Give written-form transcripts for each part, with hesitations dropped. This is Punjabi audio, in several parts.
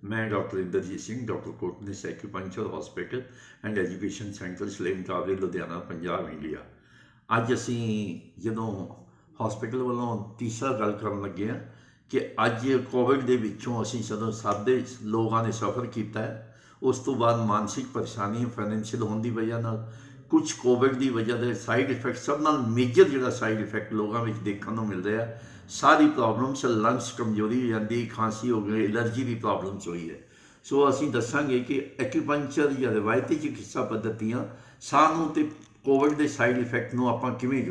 मैं doctor Inderjit Singh doctor Kotnis acupuncture hospital and education centre Salem Tabri Ludhiana Punjab India. ਅੱਜ ਅਸੀਂ ਜਦੋਂ ਹਸਪੀਟਲ ਵੱਲੋਂ ਤੀਸਰਾ ਗੱਲ ਕਰਨ ਲੱਗੇ ਹਾਂ ਕਿ ਅੱਜ ਕੋਵਿਡ ਦੇ ਵਿੱਚੋਂ ਅਸੀਂ ਜਦੋਂ ਸਾਡੇ ਲੋਕਾਂ ਨੇ ਸਫ਼ਰ ਕੀਤਾ ਹੈ, ਉਸ ਤੋਂ ਬਾਅਦ ਮਾਨਸਿਕ ਪਰੇਸ਼ਾਨੀ ਫਾਈਨੈਂਸ਼ੀਅਲ ਹੋਣ ਦੀ ਵਜ੍ਹਾ ਨਾਲ ਕੁਝ ਕੋਵਿਡ ਦੀ ਵਜ੍ਹਾ ਦੇ ਸਾਈਡ ਇਫੈਕਟ, ਸਭ ਨਾਲ ਮੇਜਰ ਜਿਹੜਾ ਸਾਈਡ ਇਫੈਕਟ ਲੋਕਾਂ ਵਿੱਚ ਦੇਖਣ ਨੂੰ ਮਿਲ ਰਿਹਾ, ਸਾਰੀ ਪ੍ਰੋਬਲਮਸ, ਲੰਗਸ ਕਮਜ਼ੋਰੀ ਹੋ ਜਾਂਦੀ, ਖਾਂਸੀ ਹੋ ਗਈ, ਐਲਰਜੀ ਦੀ ਪ੍ਰੋਬਲਮਸ ਹੋਈ ਹੈ। ਸੋ ਅਸੀਂ ਦੱਸਾਂਗੇ ਕਿ ਐਕਿਊਪੰਕਚਰ ਜਾਂ ਰਵਾਇਤੀ ਚਿਕਿਤਸਾ ਪੱਧਤੀਆਂ ਸਾਨੂੰ ਤੇ ਕੋਵਿਡ ਦੇ ਸਾਈਡ ਇਫੈਕਟ ਨੂੰ ਆਪਾਂ ਕਿਵੇਂ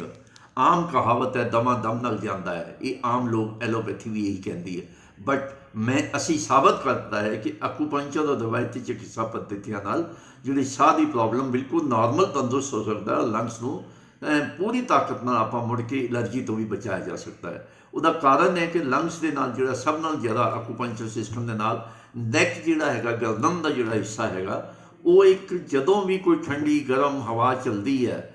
ਆਮ ਕਹਾਵਤ ਹੈ ਦਮਾ ਦਮ ਨਾਲ ਜਾਂਦਾ ਹੈ, ਇਹ ਆਮ ਲੋਕ ਐਲੋਪੈਥੀ ਵੀ ਇਹੀ ਕਹਿੰਦੀ ਹੈ, ਬਟ ਅਸੀਂ ਸਾਬਤ ਕਰਤਾ ਹੈ ਕਿ ਐਕੂਪੰਕਚਰ ਔਰ ਰਵਾਇਤੀ ਚਿਕਿਤਸਾ ਪੱਧਤੀਆਂ ਨਾਲ ਜਿਹੜੀ ਸਾਹ ਦੀ ਪ੍ਰੋਬਲਮ ਬਿਲਕੁਲ ਨਾਰਮਲ ਤੰਦਰੁਸਤ ਹੋ ਸਕਦਾ, ਲੰਗਸ ਨੂੰ ਪੂਰੀ ਤਾਕਤ ਨਾਲ ਆਪਾਂ ਮੁੜ ਕੇ ਐਲਰਜੀ ਤੋਂ ਵੀ ਬਚਾਇਆ ਜਾ ਸਕਦਾ ਹੈ। ਉਹਦਾ ਕਾਰਨ ਹੈ ਕਿ ਲੰਗਸ ਦੇ ਨਾਲ ਜਿਹੜਾ ਸਭ ਨਾਲ ਜ਼ਿਆਦਾ ਐਕੂਪੰਕਚਰ ਸਿਸਟਮ ਦੇ ਨਾਲ ਨੈਕ ਜਿਹੜਾ ਹੈਗਾ, ਗਰਦਨ ਦਾ ਜਿਹੜਾ ਹਿੱਸਾ ਹੈਗਾ, ਉਹ ਇੱਕ ਜਦੋਂ ਵੀ ਕੋਈ ਠੰਡੀ ਗਰਮ ਹਵਾ ਚੱਲਦੀ ਹੈ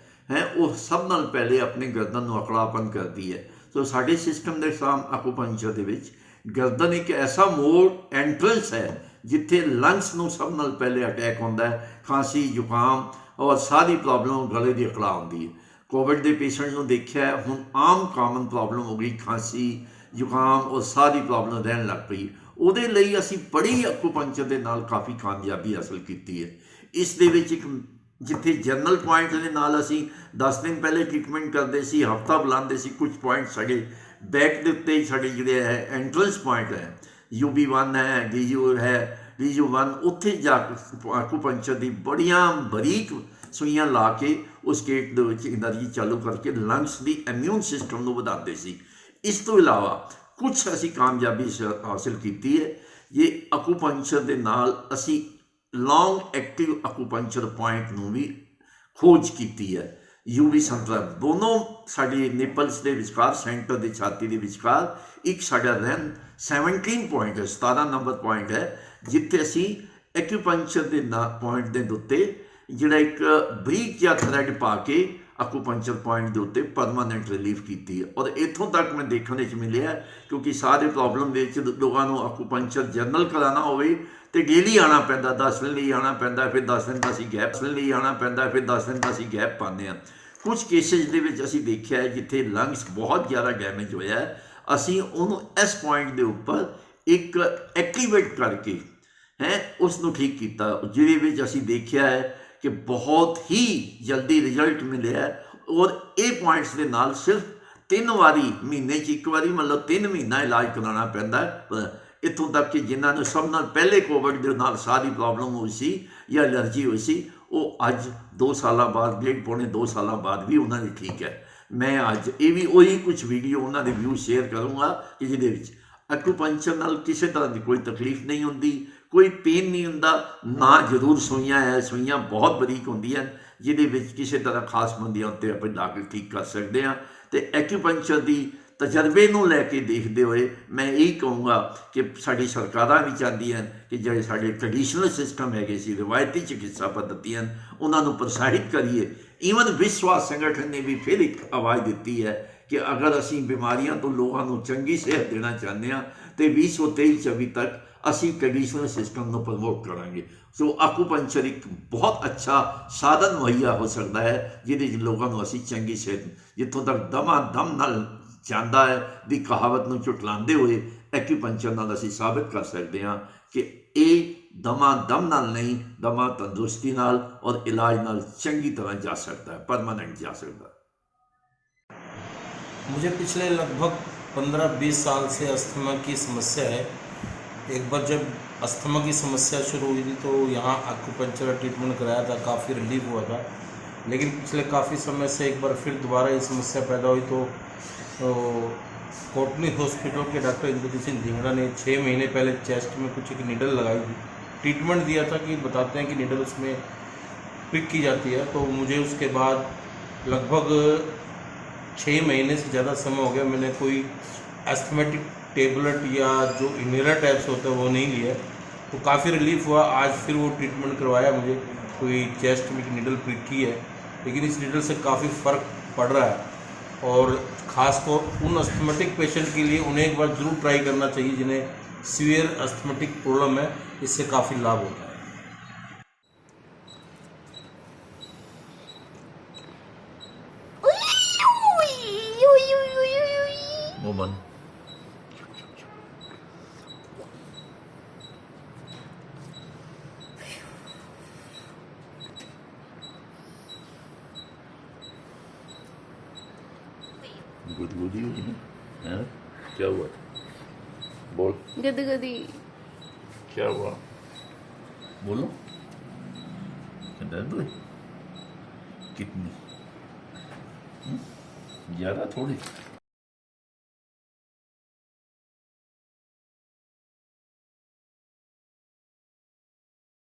ਉਹ ਸਭ ਨਾਲ ਪਹਿਲੇ ਆਪਣੇ ਗਰਦਨ ਨੂੰ ਅਕੜਾਪਨ ਕਰਦੀ ਹੈ। ਸੋ ਸਾਡੇ ਸਿਸਟਮ ਦੇ ਐਕੂਪੰਕਚਰ ਦੇ ਵਿੱਚ ਗਰਦਨ ਇੱਕ ਐਸਾ ਮੋਡ ਐਂਟਰੈਂਸ ਹੈ ਜਿੱਥੇ ਲੰਗਸ ਨੂੰ ਸਭ ਨਾਲ ਪਹਿਲੇ ਅਟੈਕ ਹੁੰਦਾ ਹੈ, ਖਾਂਸੀ, ਜ਼ੁਕਾਮ ਔਰ ਸਾਹ ਦੀ ਪ੍ਰੋਬਲਮ, ਗਲੇ ਦੀ ਅਕੜਾ ਹੁੰਦੀ ਹੈ। ਕੋਵਿਡ ਦੇ ਪੇਸ਼ੈਂਟ ਨੂੰ ਦੇਖਿਆ ਹੁਣ ਆਮ ਕਾਮਨ ਪ੍ਰੋਬਲਮ ਹੋ ਗਈ ਖਾਂਸੀ, ਜ਼ੁਕਾਮ ਔਰ ਸਾਹ ਦੀ ਪ੍ਰੋਬਲਮ ਰਹਿਣ ਲੱਗ ਪਈ। ਉਹਦੇ ਲਈ ਅਸੀਂ ਬੜੀ ਐਕੂਪੰਕਚਰ ਦੇ ਨਾਲ ਕਾਫੀ ਕਾਮਯਾਬੀ ਹਾਸਲ ਕੀਤੀ ਹੈ। ਇਸ ਦੇ ਵਿੱਚ ਇੱਕ ਜਿੱਥੇ ਜਨਰਲ ਪੁਆਇੰਟ ਦੇ ਨਾਲ ਅਸੀਂ 10 ਦਿਨ ਪਹਿਲੇ ਟ੍ਰੀਟਮੈਂਟ ਕਰਦੇ ਸੀ, ਹਫ਼ਤਾ ਬੁਲਾਉਂਦੇ ਸੀ, ਕੁਝ ਪੁਆਇੰਟ ਸਾਡੇ ਬੈਕ ਦੇ ਉੱਤੇ ਸਾਡੇ ਜਿਹੜੇ ਹੈ ਐਂਟਰੈਂਸ ਪੁਆਇੰਟ ਹੈ, UB1 ਹੈ, DU ਹੈ, DU1, ਉੱਥੇ ਜਾ ਕੇ ਐਕੂਪੰਕਚਰ ਦੀ ਬੜੀਆਂ ਬਰੀਕ ਸੂਈਆਂ ਲਾ ਕੇ ਉਸ ਗੇਟ ਦੇ ਵਿੱਚ ਐਨਰਜੀ ਚਾਲੂ ਕਰਕੇ ਲੰਗਸ ਦੀ ਇਮਿਊਨ ਸਿਸਟਮ ਨੂੰ ਵਧਾਉਂਦੇ ਸੀ। ਇਸ ਤੋਂ ਇਲਾਵਾ ਕੁਝ ਅਸੀਂ ਕਾਮਯਾਬੀ ਹਾਸਿਲ ਕੀਤੀ ਹੈ। ਇਹ ਐਕੂਪੰਕਚਰ ਦੇ ਨਾਲ ਅਸੀਂ ਲੌਂਗ ਐਕਟਿਵ ਐਕੂਪੰਕਚਰ ਪੁਆਇੰਟ ਨੂੰ ਵੀ ਖੋਜ ਕੀਤੀ ਹੈ। UV ਸੰਤਰਾ ਦੋਨੋਂ ਸਾਡੇ ਨਿਪਲਸ ਦੇ ਵਿਚਕਾਰ, ਸੈਂਟਰ ਦੇ ਛਾਤੀ ਦੇ ਵਿਚਕਾਰ ਇੱਕ ਸਾਡਾ 17 ਪੁਆਇੰਟ ਹੈ, 17 ਨੰਬਰ ਪੁਆਇੰਟ ਹੈ, ਜਿੱਥੇ ਅਸੀਂ ਐਕੂਪੰਕਚਰ ਦੇ ਪੁਆਇੰਟ ਦੇ ਉੱਤੇ ਜਿਹੜਾ ਇੱਕ ਬਰੀਕ ਜਿਹਾ ਥਰੈਡ ਪਾ ਕੇ ਐਕੂਪੰਕਚਰ ਪੁਆਇੰਟ ਦੇ ਉੱਤੇ ਪਰਮਾਨੈਂਟ ਰਿਲੀਫ ਕੀਤੀ ਹੈ। ਔਰ ਇੱਥੋਂ ਤੱਕ ਮੈਂ ਦੇਖਣ ਵਿੱਚ ਮਿਲਿਆ ਕਿਉਂਕਿ ਸਾਹ ਦੇ ਪ੍ਰੋਬਲਮ ਵਿੱਚ ਲੋਕਾਂ ਨੂੰ ਐਕੂਪੰਕਚਰ ਜਨਰਲ ਕਰਾਉਣਾ ਹੋਵੇ ਤੇ ਡੇਲੀ ਆਉਣਾ ਪੈਂਦਾ, 10 ਦਿਨ ਲਈ ਆਉਣਾ ਪੈਂਦਾ, ਫਿਰ 10 ਦਿਨ ਦਾ ਅਸੀਂ ਗੈਪ ਪਾਉਂਦੇ ਹਾਂ। ਕੁਝ ਕੇਸਿਸ ਦੇ ਵਿੱਚ ਅਸੀਂ ਦੇਖਿਆ ਹੈ ਜਿੱਥੇ ਲੰਗਸ ਬਹੁਤ ਜ਼ਿਆਦਾ ਡੈਮੇਜ ਹੋਇਆ ਹੈ, ਅਸੀਂ ਉਹਨੂੰ ਇਸ ਪੁਆਇੰਟ ਦੇ ਉੱਪਰ ਇੱਕ ਐਕਟੀਵੇਟ ਕਰਕੇ ਉਸ ਨੂੰ ਠੀਕ ਕੀਤਾ, ਜਿਹਦੇ ਵਿੱਚ ਅਸੀਂ ਦੇਖਿਆ ਹੈ ਕਿ ਬਹੁਤ ਹੀ ਜਲਦੀ ਰਿਜ਼ਲਟ ਮਿਲਿਆ। ਔਰ ਇਹ ਪੁਆਇੰਟਸ ਦੇ ਨਾਲ ਸਿਰਫ 3 ਵਾਰੀ ਮਹੀਨੇ 'ਚ ਇੱਕ ਵਾਰੀ, ਮਤਲਬ 3 ਮਹੀਨਾ ਇਲਾਜ ਕਰਾਉਣਾ ਪੈਂਦਾ ਹੈ। ਇੱਥੋਂ ਤੱਕ ਕਿ ਜਿਨ੍ਹਾਂ ਨੂੰ ਸਭ ਨਾਲ ਪਹਿਲੇ ਕੋਵਿਡ ਦੇ ਨਾਲ ਸਾਹ ਦੀ ਪ੍ਰੋਬਲਮ ਹੋਈ ਸੀ ਜਾਂ ਐਲਰਜੀ ਹੋਈ ਸੀ, ਉਹ ਅੱਜ 2 ਸਾਲਾਂ ਬਾਅਦ, 1.5-2 ਸਾਲਾਂ ਬਾਅਦ ਵੀ ਉਹਨਾਂ ਦੀ ਠੀਕ ਹੈ। ਮੈਂ ਅੱਜ ਇਹ ਵੀ ਉਹੀ ਕੁਝ ਵੀਡੀਓ ਉਹਨਾਂ ਦੇ ਵਿਊ ਸ਼ੇਅਰ ਕਰੂੰਗਾ ਕਿ ਜਿਹਦੇ ਵਿੱਚ ਐਕੂਪੰਕਚਰ ਨਾਲ ਕਿਸੇ ਤਰ੍ਹਾਂ ਦੀ ਕੋਈ ਤਕਲੀਫ ਨਹੀਂ ਹੁੰਦੀ, ਕੋਈ ਪੇਨ ਨਹੀਂ ਹੁੰਦਾ, ਨਾ ਜ਼ਰੂਰ ਸੂਈਆਂ ਹੈ, ਸੂਈਆਂ ਬਹੁਤ ਬਰੀਕ ਹੁੰਦੀਆਂ ਜਿਹਦੇ ਵਿੱਚ ਕਿਸੇ ਤਰ੍ਹਾਂ ਖਾਸ ਬੰਦਿਆਂ ਉੱਤੇ ਆਪਾਂ ਲਾ ਕੇ ਠੀਕ ਕਰ ਸਕਦੇ ਹਾਂ। ਅਤੇ ਐਕੂਪੰਕਚਰ ਦੀ ਤਜਰਬੇ ਨੂੰ ਲੈ ਕੇ ਦੇਖਦੇ ਹੋਏ ਮੈਂ ਇਹੀ ਕਹੂੰਗਾ ਕਿ ਸਾਡੀ ਸਰਕਾਰਾਂ ਵੀ ਚਾਹੁੰਦੀਆਂ ਕਿ ਜਿਹੜੇ ਸਾਡੇ ਟ੍ਰੈਡੀਸ਼ਨਲ ਸਿਸਟਮ ਹੈਗੇ ਸੀ, ਰਵਾਇਤੀ ਚਿਕਿਤਸਾ ਪੱਧਤੀਆਂ, ਉਹਨਾਂ ਨੂੰ ਪ੍ਰੋਤਸਾਹਿਤ ਕਰੀਏ। ਈਵਨ ਵਿਸ਼ਵ ਸੰਗਠਨ ਨੇ ਵੀ ਫਿਰ ਇੱਕ ਆਵਾਜ਼ ਦਿੱਤੀ ਹੈ ਕਿ ਅਗਰ ਅਸੀਂ ਬਿਮਾਰੀਆਂ ਤੋਂ ਲੋਕਾਂ ਨੂੰ ਚੰਗੀ ਸਿਹਤ ਦੇਣਾ ਚਾਹੁੰਦੇ ਹਾਂ ਅਤੇ 2023-24 ਤੱਕ ਅਸੀਂ ਟ੍ਰੈਡੀਸ਼ਨਲ ਸਿਸਟਮ ਨੂੰ ਪ੍ਰਮੋਟ ਕਰਾਂਗੇ। ਸੋ ਐਕੂਪੰਕਚਰ ਇੱਕ ਬਹੁਤ ਅੱਛਾ ਸਾਧਨ ਮੁਹੱਈਆ ਹੋ ਸਕਦਾ ਹੈ ਜਿਹਦੇ 'ਚ ਲੋਕਾਂ ਨੂੰ ਅਸੀਂ ਚੰਗੀ ਸਿਹਤ, ਜਿੱਥੋਂ ਤੱਕ ਦਮਾ ਦਮ ਨਾਲ ਜਾਂਦਾ ਹੈ ਦੀ ਕਹਾਵਤ ਨੂੰ ਝੁਟਲਾਉਂਦੇ ਹੋਏ ਐਕੂਪੰਕਚਰ ਨਾਲ ਅਸੀਂ ਸਾਬਿਤ ਕਰ ਸਕਦੇ ਹਾਂ ਕਿ ਇਹ ਦਮਾ ਦਮ ਨਾਲ ਨਹੀਂ, ਦਮਾ ਤੰਦਰੁਸਤੀ ਨਾਲ ਔਰ ਇਲਾਜ ਨਾਲ ਚੰਗੀ तरह जा सकता है, परमानेंट जा सकता है। मुझे पिछले लगभग 15-20 साल से अस्थमा की समस्या है। एक बार जब अस्थमा की समस्या शुरू हुई थी तो यहाँ एक्यूपंक्चर ट्रीटमेंट कराया था, काफ़ी रिलीफ हुआ था। लेकिन पिछले काफ़ी समय से एक बार फिर दोबारा ये समस्या पैदा हुई तो कोटनी हॉस्पिटल के डॉक्टर इंद्रजीत सिंह धिंगड़ा ने 6 महीने पहले चेस्ट में कुछ एक नीडल लगाई थी, ट्रीटमेंट दिया था कि बताते हैं कि नीडल उसमें पिक की जाती है। तो मुझे उसके बाद लगभग 6 महीने से ज़्यादा समय हो गया, मैंने कोई एस्थमेटिक टेबलेट या जो इनहेलर टाइप्स होता है वो नहीं लिया, तो काफ़ी रिलीफ हुआ। आज फिर वो ट्रीटमेंट करवाया मुझे, कोई चेस्ट में नीडल पिक की है, लेकिन इस नीडल से काफ़ी फ़र्क पड़ रहा है। और ख़ासतौर उन अस्थमेटिक पेशेंट के लिए उन्हें एक बार ज़रूर ट्राई करना चाहिए जिन्हें सीवियर अस्थमेटिक प्रॉब्लम है, इससे काफ़ी लाभ होता है। मोमन गुदगुदी हुई है? क्या हुआ? बोल। गदगदी। क्या हुआ? बोलो। दर्द हुई? कितनी? ज़्यादा थोड़ी?